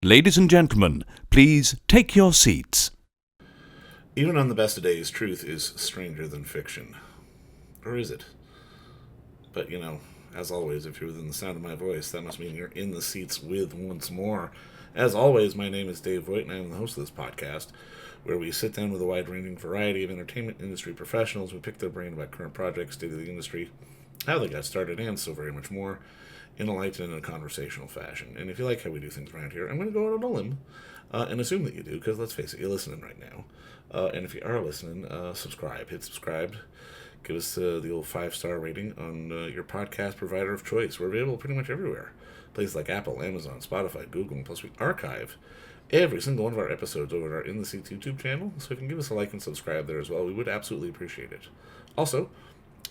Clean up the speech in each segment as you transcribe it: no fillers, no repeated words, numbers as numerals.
Ladies and gentlemen, please take your seats. Even on the best of days, truth is stranger than fiction. Or is it? But, as always, if you're within the sound of my voice, that must mean you're in the seats with once more. As always, my name is Dave Voigt, and I'm the host of this podcast, where we sit down with a wide-ranging variety of entertainment industry professionals. We pick their brain about current projects, state of the industry, how they got started, and so very much more, in a light and in a conversational fashion. And if you like how we do things around here, I'm going to go out on a limb and assume that you do, because let's face it, you're listening right now. And if you are listening, subscribe. Hit subscribe. Give us the old 5-star rating on your podcast provider of choice. We're available pretty much everywhere. Places like Apple, Amazon, Spotify, Google, and plus we archive every single one of our episodes over at our In the Seats YouTube channel. So if you can give us a like and subscribe there as well, we would absolutely appreciate it. Also,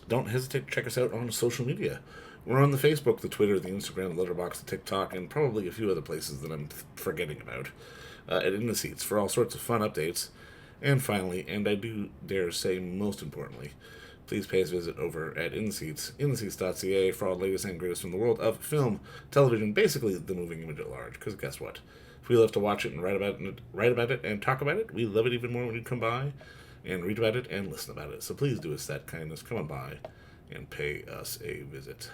don't hesitate to check us out on social media. We're on the Facebook, the Twitter, the Instagram, the Letterboxd, the TikTok, and probably a few other places that I'm forgetting about at In the Seats for all sorts of fun updates. And finally, and I do dare say most importantly, please pay us a visit over at In the Seats, intheseats.ca, for all the latest and greatest from the world of film, television, basically the moving image at large. Because guess what? If we love to watch it and write about it and talk about it, we love it even more when you come by and read about it and listen about it. So please do us that kindness. Come on by and pay us a visit.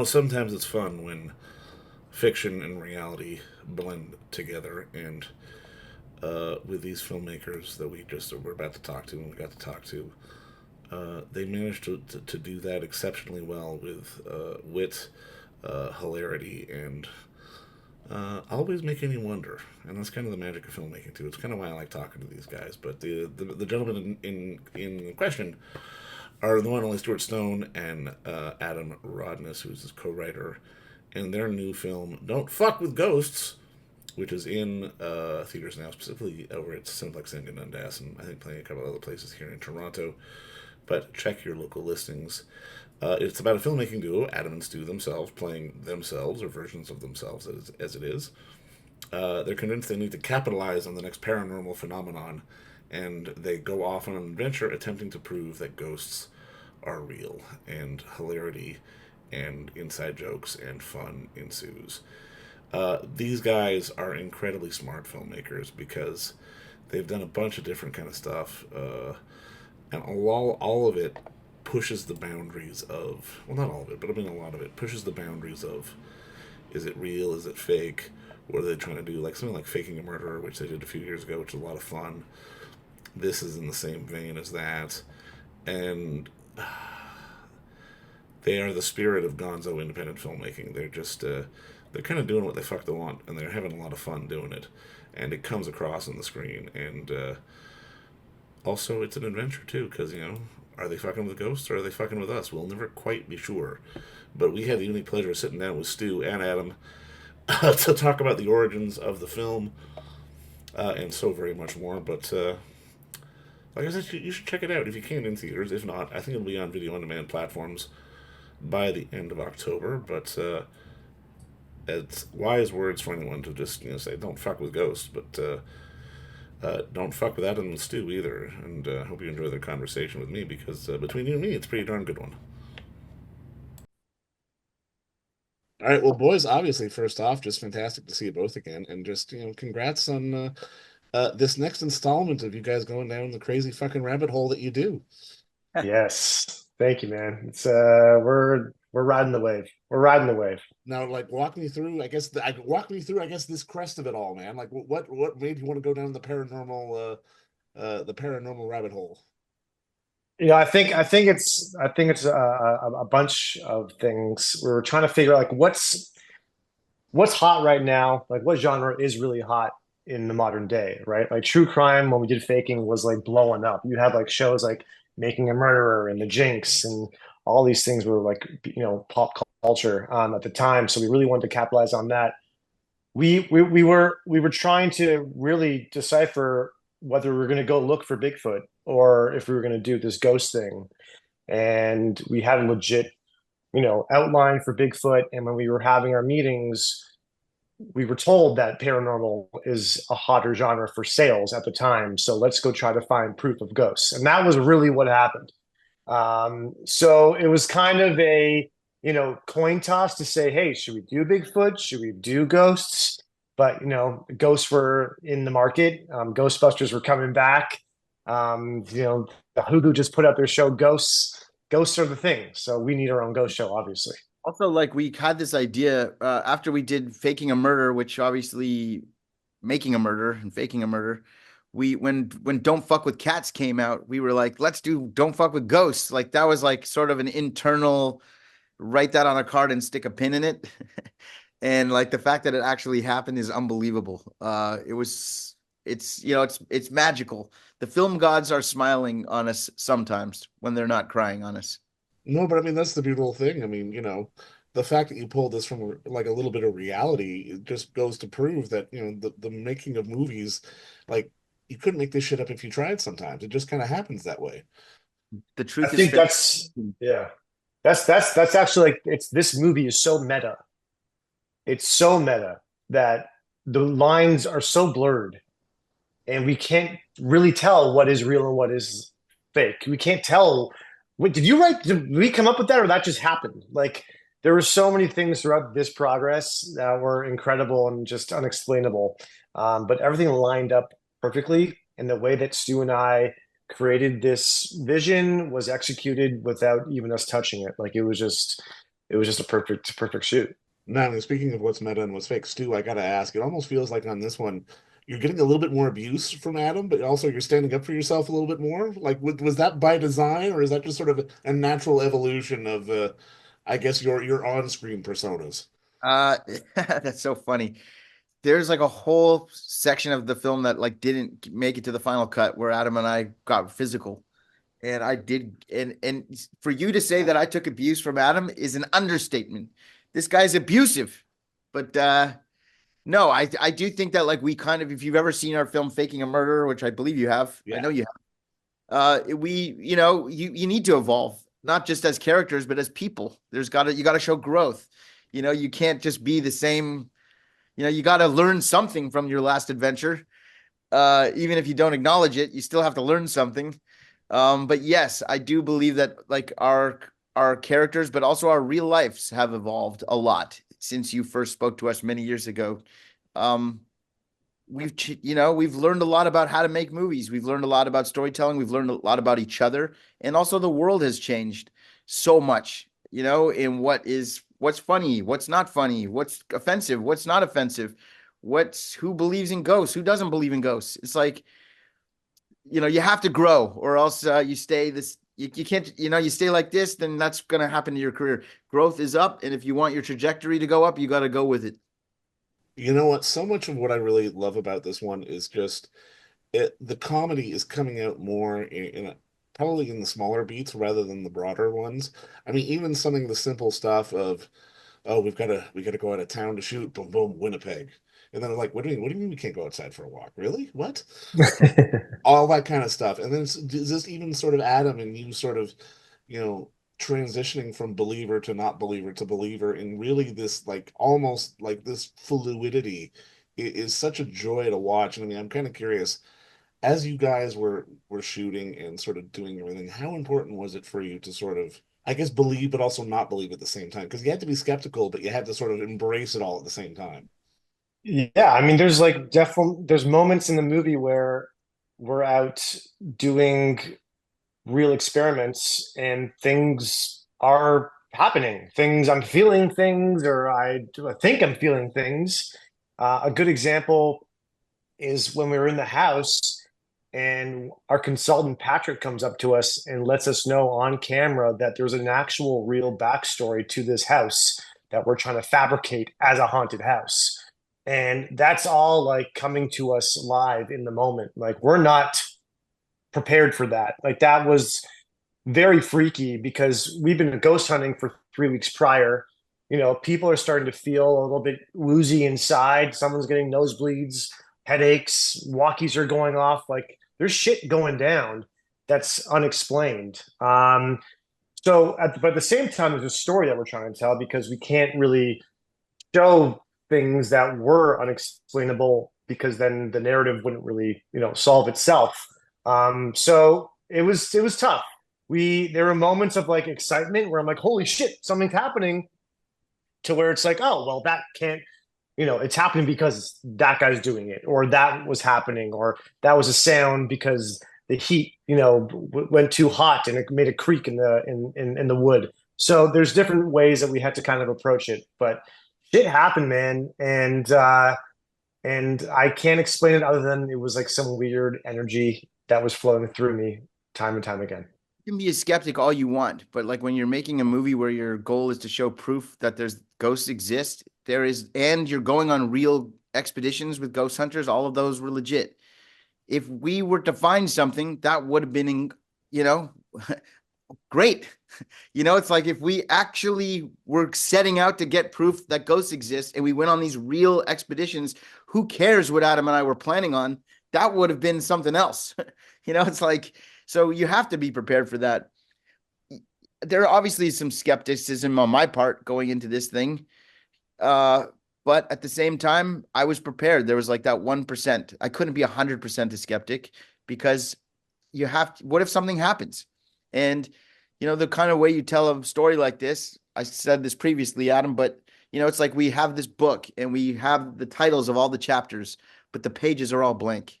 Sometimes it's fun when fiction and reality blend together, and with these filmmakers that we're about to talk to and we got to talk to, they managed to do that exceptionally well with wit, hilarity, and always making you wonder. And that's kind of the magic of filmmaking too. It's kind of why I like talking to these guys. But the gentlemen in question are the one and only Stuart and Adam Rodness, who's his co-writer, and their new film Don't Fuck with Ghosts, which is in theaters now, specifically over at Cineplex in Dundas, and I think playing a couple other places here in Toronto. But check your local listings. It's about a filmmaking duo, Adam and Stu themselves, playing themselves, or versions of themselves as it is. They're convinced they need to capitalize on the next paranormal phenomenon, and they go off on an adventure attempting to prove that ghosts are real, and hilarity and inside jokes and fun ensues. These guys are incredibly smart filmmakers because they've done a bunch of different kind of stuff, and all of it pushes the boundaries of, well, not all of it, but I mean a lot of it pushes the boundaries of, is it real, is it fake, what are they trying to do, like something like Faking a Murderer, which they did a few years ago, which is a lot of fun. This is in the same vein as that, and they are the spirit of gonzo independent filmmaking. They're just they're kind of doing what they fuck they want, and they're having a lot of fun doing it, and it comes across on the screen. And also, it's an adventure too, because are they fucking with ghosts or are they fucking with us? We'll never quite be sure. But we had the unique pleasure of sitting down with Stu and Adam to talk about the origins of the film and so very much more. But like I said, you should check it out if you can in theaters. If not, I think it'll be on video on demand platforms by the end of October. But it's wise words for anyone to just say don't fuck with ghosts, but don't fuck with Adam and Stu either. And hope you enjoy their conversation with me, because between you and me, it's a pretty darn good one. All right, well, boys, obviously, first off, just fantastic to see you both again, and just congrats on this next installment of you guys going down the crazy fucking rabbit hole that you do. Yes. Thank you, man. It's we're riding the wave. We're riding the wave. Now, like, walk me through, I guess, this crest of it all, man. Like, what made you want to go down the paranormal rabbit hole? I think it's a bunch of things. We were trying to figure out like what's hot right now, like what genre is really hot in the modern day, right? Like true crime when we did Faking was like blowing up. You had like shows like Making a Murderer and The Jinx and all these things were like pop culture at the time. So we really wanted to capitalize on that. We were trying to really decipher whether we were going to go look for Bigfoot or if we were going to do this ghost thing. And we had a legit, outline for Bigfoot. And when we were having our meetings, we were told that paranormal is a hotter genre for sales at the time. So let's go try to find proof of ghosts. And that was really what happened. So it was kind of coin toss to say, hey, should we do Bigfoot? Should we do ghosts? But ghosts were in the market. Ghostbusters were coming back. The Hulu just put out their show Ghosts. Ghosts are the thing, so we need our own ghost show, obviously. Also, like we had this idea after we did Faking a Murder, which obviously making a murder and faking a murder. We when Don't Fuck with Cats came out, we were like, let's do Don't Fuck with Ghosts. Like that was like sort of an internal write that on a card and stick a pin in it. And like the fact that it actually happened is unbelievable. It's magical. The film gods are smiling on us sometimes when they're not crying on us. No, but I mean that's the beautiful thing. I mean, the fact that you pulled this from like a little bit of reality, it just goes to prove that, the making of movies, like you couldn't make this shit up if you tried sometimes. It just kind of happens that way. The I truth is think that's yeah. That's actually like this movie is so meta. It's so meta that the lines are so blurred and we can't really tell what is real and what is fake. We can't tell. Wait, did we come up with that or that just happened? Like there were so many things throughout this progress that were incredible and just unexplainable. But everything lined up perfectly, and the way that Stu and I created this vision was executed without even us touching it. Like it was just a perfect shoot. Now, I mean, speaking of what's meta and what's fake, Stu, I gotta ask, it almost feels like on this one, you're getting a little bit more abuse from Adam, but also you're standing up for yourself a little bit more. Like, was that by design, or is that just sort of a natural evolution of, I guess, your on-screen personas? uh that's so funny. There's like a whole section of the film that like didn't make it to the final cut where Adam and I got physical. And I did, and for you to say that I took abuse from Adam is an understatement. This guy's abusive. But no, I do think that like we kind of, if you've ever seen our film Faking a Murder, which I believe you have, I Yeah. know you we you need to evolve, not just as characters but as people. You got to show growth. You can't just be the same. You got to learn something from your last adventure. Even if you don't acknowledge it, you still have to learn something. But yes, I do believe that like our characters but also our real lives have evolved a lot since you first spoke to us many years ago. um we've learned a lot about how to make movies. We've learned a lot about storytelling. We've learned a lot about each other. And also the world has changed so much, in what's funny, what's not funny, what's offensive, what's not offensive, who believes in ghosts, who doesn't believe in ghosts. It's like, you have to grow or else you stay this. You can't, you stay like this, then that's going to happen to your career. Growth is up. And if you want your trajectory to go up, you got to go with it. You know what? So much of what I really love about this one is just the comedy is coming out more probably in the smaller beats rather than the broader ones. I mean, even something the simple stuff of, oh, we gotta go out of town to shoot, boom, boom, Winnipeg. And then I'm like, what do you mean we can't go outside for a walk? Really? What? All that kind of stuff. And then it's just even sort of Adam and you sort of, you know, transitioning from believer to not believer to believer, and really this like almost like this fluidity is such a joy to watch. And I mean, I'm kind of curious, as you guys were shooting and sort of doing everything, how important was it for you to sort of, I guess, believe but also not believe at the same time? Because you had to be skeptical, but you had to sort of embrace it all at the same time. Yeah, I mean, there's like definitely there's moments in the movie where we're out doing real experiments and things are happening. Things I'm feeling things, or I think I'm feeling things. A good example is when we were in the house and our consultant Patrick comes up to us and lets us know on camera that there's an actual real backstory to this house that we're trying to fabricate as a haunted house. And that's all like coming to us live in the moment. Like we're not prepared for that. Like that was very freaky because we've been ghost hunting for 3 weeks prior. People are starting to feel a little bit woozy inside. Someone's getting nosebleeds, headaches, walkies are going off. Like there's shit going down that's unexplained. But at the same time, there's a story that we're trying to tell because we can't really show things that were unexplainable because then the narrative wouldn't really, solve itself. So it was tough. there were moments of like excitement where I'm like, holy shit, something's happening, to where it's like, oh, well, that can't, it's happening because that guy's doing it, or that was happening, or that was a sound because the heat, went too hot and it made a creak in the wood. So there's different ways that we had to kind of approach it, but shit happened, man, and I can't explain it other than it was like some weird energy that was flowing through me time and time again. You can be a skeptic all you want, but like when you're making a movie where your goal is to show proof that there's ghosts exist, and you're going on real expeditions with ghost hunters, all of those were legit. If we were to find something, that would have been, you know, great. It's like if we actually were setting out to get proof that ghosts exist and we went on these real expeditions, who cares what Adam and I were planning on? That would have been something else. It's like, so you have to be prepared for that. There obviously is some skepticism on my part going into this thing. But at the same time, I was prepared. There was like that 1%. I couldn't be 100% a skeptic because what if something happens? And, the kind of way you tell a story like this, I said this previously, Adam, but, it's like we have this book and we have the titles of all the chapters, but the pages are all blank.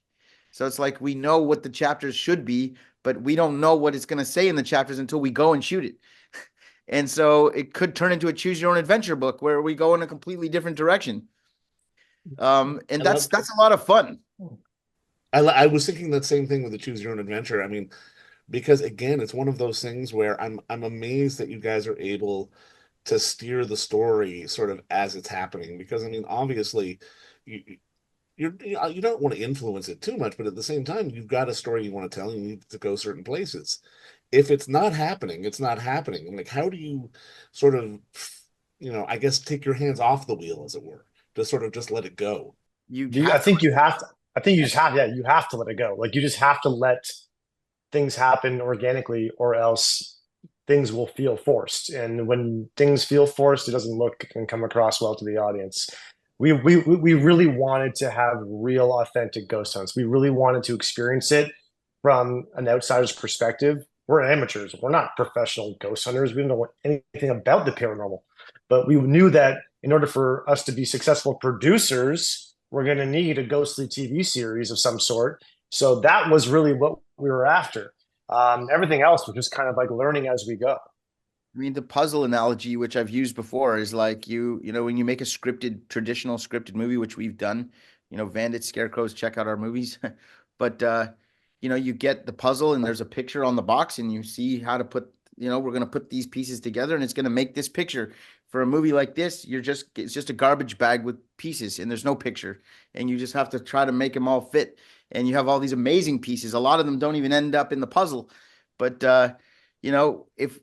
So it's like we know what the chapters should be, but we don't know what it's going to say in the chapters until we go and shoot it. And so it could turn into a choose your own adventure book where we go in a completely different direction. And that's a lot of fun. I was thinking that same thing with the choose your own adventure. I mean, because again, it's one of those things where I'm amazed that you guys are able to steer the story sort of as it's happening. Because I mean, obviously, you you don't want to influence it too much, but at the same time, you've got a story you want to tell, and you need to go certain places. If it's not happening, it's not happening. And like, how do you sort of, I guess take your hands off the wheel, as it were, to sort of just let it go? You I have to. think you have to. I think you just have. Yeah, you have to let it go. Like you just have to let things happen organically, or else things will feel forced. And when things feel forced, it doesn't look and come across well to the audience. We really wanted to have real, authentic ghost hunts. We really wanted to experience it from an outsider's perspective. We're amateurs. We're not professional ghost hunters. We don't know anything about the paranormal, but we knew that in order for us to be successful producers, we're going to need a ghostly TV series of some sort. So that was really what we were after. Everything else was just kind of like learning as we go. I mean, the puzzle analogy, which I've used before, is like when you make a traditional scripted movie, which we've done, Bandits, Scarecrows, check out our movies. But, you get the puzzle and there's a picture on the box and you see how to put, we're going to put these pieces together and it's going to make this picture. For a movie like this, it's just a garbage bag with pieces and there's no picture. And you just have to try to make them all fit. And you have all these amazing pieces. A lot of them don't even end up in the puzzle. But, if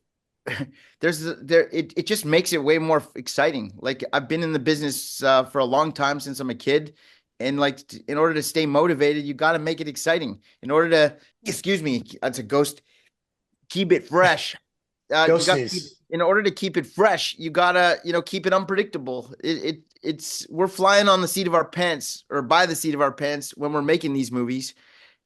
it just makes it way more exciting. Like I've been in the business for a long time, since I'm a kid, and like in order to stay motivated, you got to make it exciting. In order to, excuse me, that's a ghost, keep it fresh. Ghost sneeze. In order to keep it fresh, you gotta keep it unpredictable. We're flying on the seat of our pants, or by the seat of our pants, when we're making these movies.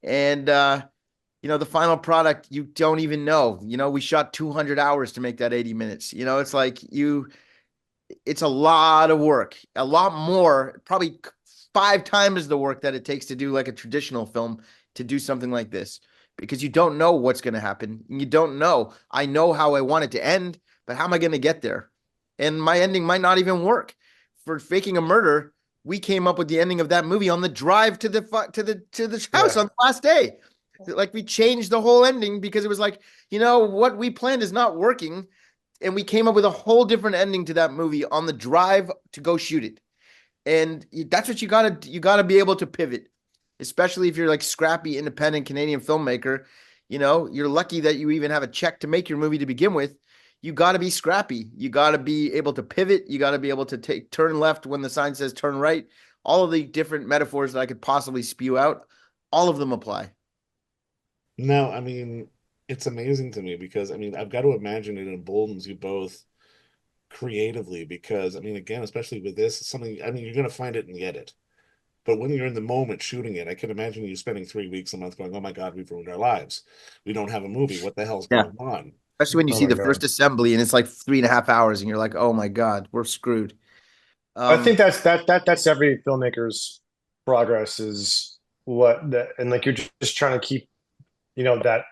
And the final product, you don't even know. We shot 200 hours to make that 80 minutes. It's like it's a lot of work, a lot more, probably 5 times the work that it takes to do like a traditional film, to do something like this, because you don't know what's going to happen. And you don't know. I know how I want it to end, but how am I going to get there? And my ending might not even work. For Faking a Murder, we came up with the ending of that movie on the drive to the house on the last day. Like we changed the whole ending because it was like, what we planned is not working. And we came up with a whole different ending to that movie on the drive to go shoot it. And that's what you gotta be able to pivot, especially if you're like scrappy, independent Canadian filmmaker. You're lucky that you even have a check to make your movie to begin with. You got to be scrappy. You got to be able to pivot. You got to be able to turn left when the sign says turn right. All of the different metaphors that I could possibly spew out, all of them apply. No, I mean, it's amazing to me because I mean, I've got to imagine it emboldens you both creatively because I mean, again, especially with this, it's something I mean, you're going to find it in the edit. But when you're in the moment shooting it, I can imagine you spending 3 weeks a month going, "Oh my God, we've ruined our lives. We don't have a movie. What the hell's Yeah. going on?" Especially when you Oh see my the God. first assembly and it's like 3.5 hours and you're like, oh my God, we're screwed. I think Um, that's every filmmaker's progress is what the and like you're just trying to keep, that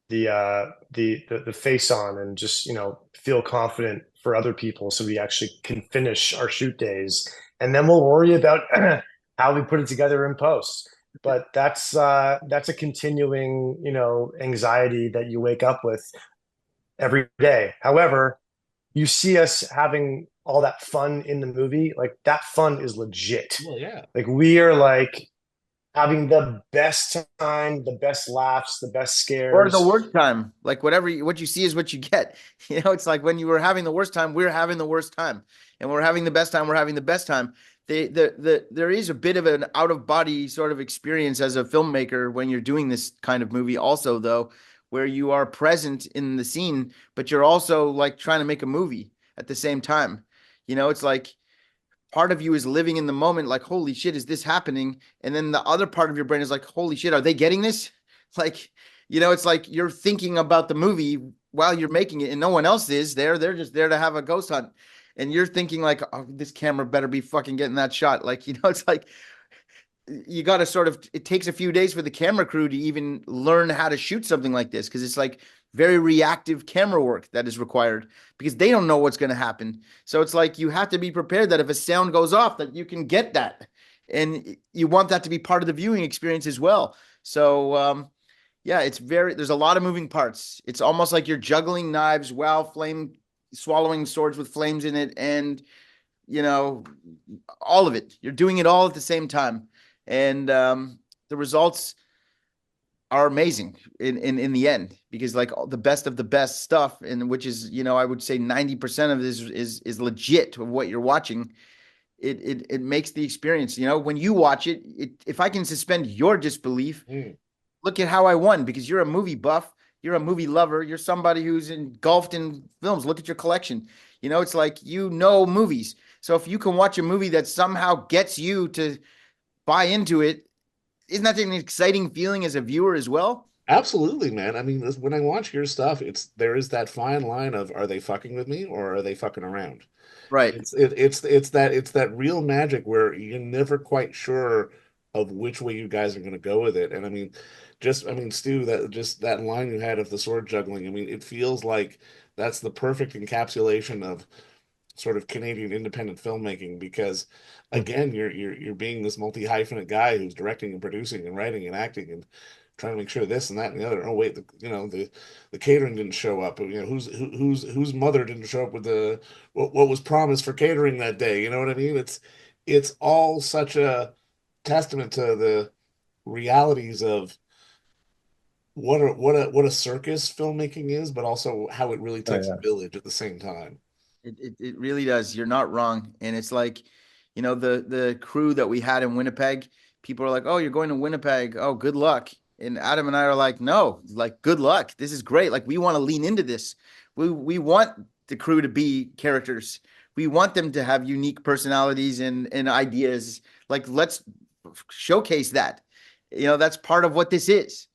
the face on and just, feel confident for other people so we actually can finish our shoot days. And then we'll worry about how we put it together in post. But that's a continuing, anxiety that you wake up with every day. However, you see us having all that fun in the movie, like that fun is legit. Well, yeah. Like we are like having the best time, the best laughs, the best or the scares. worst time, like whatever what you see is what you get. It's like when you were having the worst time, we're having the worst time, and we're having the best time, we're having the best time. There is a bit of an out of body sort of experience as a filmmaker when you're doing this kind of movie, also, though, where you are present in the scene, but you're also like trying to make a movie at the same time. It's like part of you is living in the moment, like, holy shit, is this happening? And then the other part of your brain is like, holy shit, are they getting this? Like, it's like you're thinking about the movie while you're making it, and no one else is there. They're just there to have a ghost hunt. And you're thinking, like, oh, this camera better be fucking getting that shot. Like, it's like you got to sort of, it takes a few days for the camera crew to even learn how to shoot something like this, because it's like very reactive camera work that is required because they don't know what's going to happen. So it's like you have to be prepared that if a sound goes off, that you can get that, and you want that to be part of the viewing experience as well. So yeah, there's a lot of moving parts. It's almost like you're juggling knives while swallowing swords with flames in it, and you know all of it. You're doing it all at the same time, and the results are amazing in the end, because like the best of the best stuff, and which is, I would say 90% of this is legit of what you're watching. It makes the experience, when you watch it, if I can suspend your disbelief, Mm. look at how I won, because you're a movie buff, you're a movie lover, you're somebody who's engulfed in films. Look at your collection. It's like, movies. So if you can watch a movie that somehow gets you to buy into it, isn't that an exciting feeling as a viewer as well? Absolutely, man. I mean, when I watch your stuff, there is that fine line of, are they fucking with me or are they fucking around? Right. It's that real magic where you're never quite sure of which way you guys are going to go with it. And I mean, Stu, that line you had of the sword juggling. I mean, it feels like that's the perfect encapsulation of sort of Canadian independent filmmaking, because again, you're being this multi-hyphenate guy who's directing and producing and writing and acting and trying to make sure this and that and the other. Oh wait, the catering didn't show up. Whose mother didn't show up with what was promised for catering that day. You know what I mean? It's all such a testament to the realities of what a circus filmmaking is, but also how it really Oh takes a yeah. village at the same time. It really does. You're not wrong. And it's like, the crew that we had in Winnipeg, people are like, oh, you're going to Winnipeg. Oh, good luck. And Adam and I are like, no, like, good luck. This is great. Like, we want to lean into this. We want the crew to be characters. We want them to have unique personalities and ideas. Like, let's showcase that. That's part of what this is.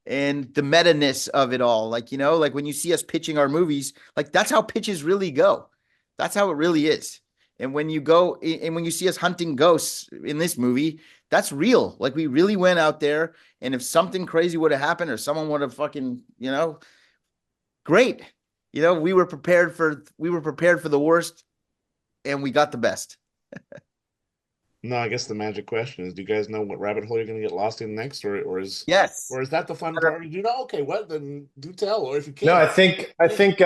And the meta-ness of it all. Like, like when you see us pitching our movies, like that's how pitches really go. That's how it really is. And when you see us hunting ghosts in this movie, that's real. Like, we really went out there, and if something crazy would have happened or someone would have fucking, great. We were prepared for the worst, and we got the best. No, I guess the magic question is, do you guys know what rabbit hole you're going to get lost in next, Yes. or is that the fun part? Do you know? Okay, what then? Do tell, or if you No, can't, I think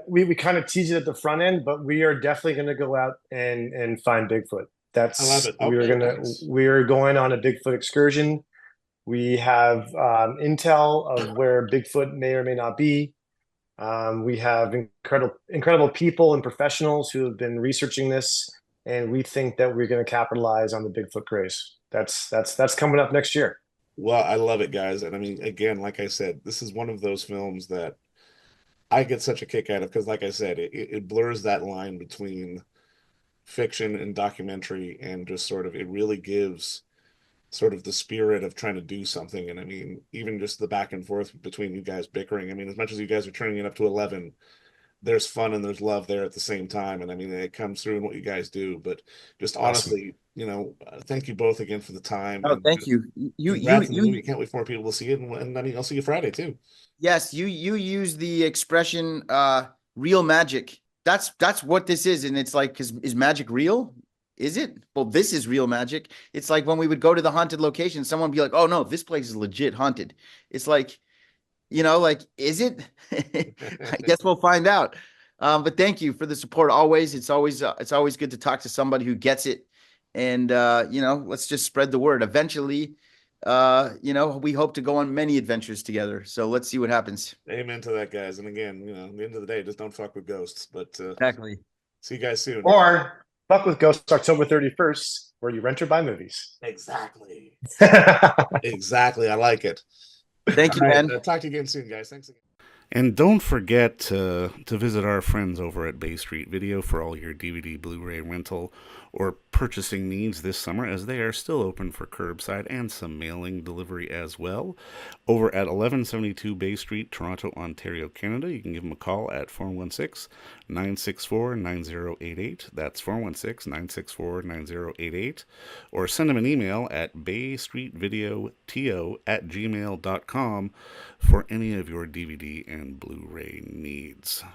we kind of tease it at the front end, but we are definitely going to go out and find Bigfoot. I love That's it. Okay, nice. we are going on a Bigfoot excursion. We have intel of where Bigfoot may or may not be. We have incredible people and professionals who have been researching this, and we think that we're going to capitalize on the Bigfoot craze. That's coming up next year. Well, I love it, guys. And I mean, again, like I said, this is one of those films that I get such a kick out of, because, like I said, it blurs that line between fiction and documentary, and just sort of, it really gives sort of the spirit of trying to do something. And I mean, even just the back and forth between you guys bickering. I mean, as much as you guys are turning it up to 11, there's fun and there's love there at the same time. And I mean, it comes through in what you guys do. But just Awesome. honestly, thank you both again for the time, Oh, and thank just you. congrats on the movie. Can't wait for more people to see it. And I mean, I'll see you Friday too. Yes, you use the expression real magic. That's what this is. And it's like, is magic real? Is it? Well, this is real magic. It's like when we would go to the haunted location, someone would be like, oh no, this place is legit haunted. It's like, like, is it? I guess we'll find out. But thank you for the support always. It's always good to talk to somebody who gets it. And let's just spread the word. Eventually, we hope to go on many adventures together. So let's see what happens. Amen to that, guys. And again, at the end of the day, just don't fuck with ghosts. But Exactly. see you guys soon. Or Fuck with Ghosts October 31st, where you rent or buy movies. Exactly. Exactly. I like it. Thank you, All right, man. talk to you again soon, guys. Thanks again. And don't forget to visit our friends over at Bay Street Video for all your DVD, Blu-ray rental, or purchasing needs this summer, as they are still open for curbside and some mailing delivery as well. Over at 1172 Bay Street, Toronto, Ontario, Canada, you can give them a call at 416-964-9088. That's 416-964-9088. Or send them an email at baystreetvideoto@gmail.com for any of your DVD and Blu-ray needs.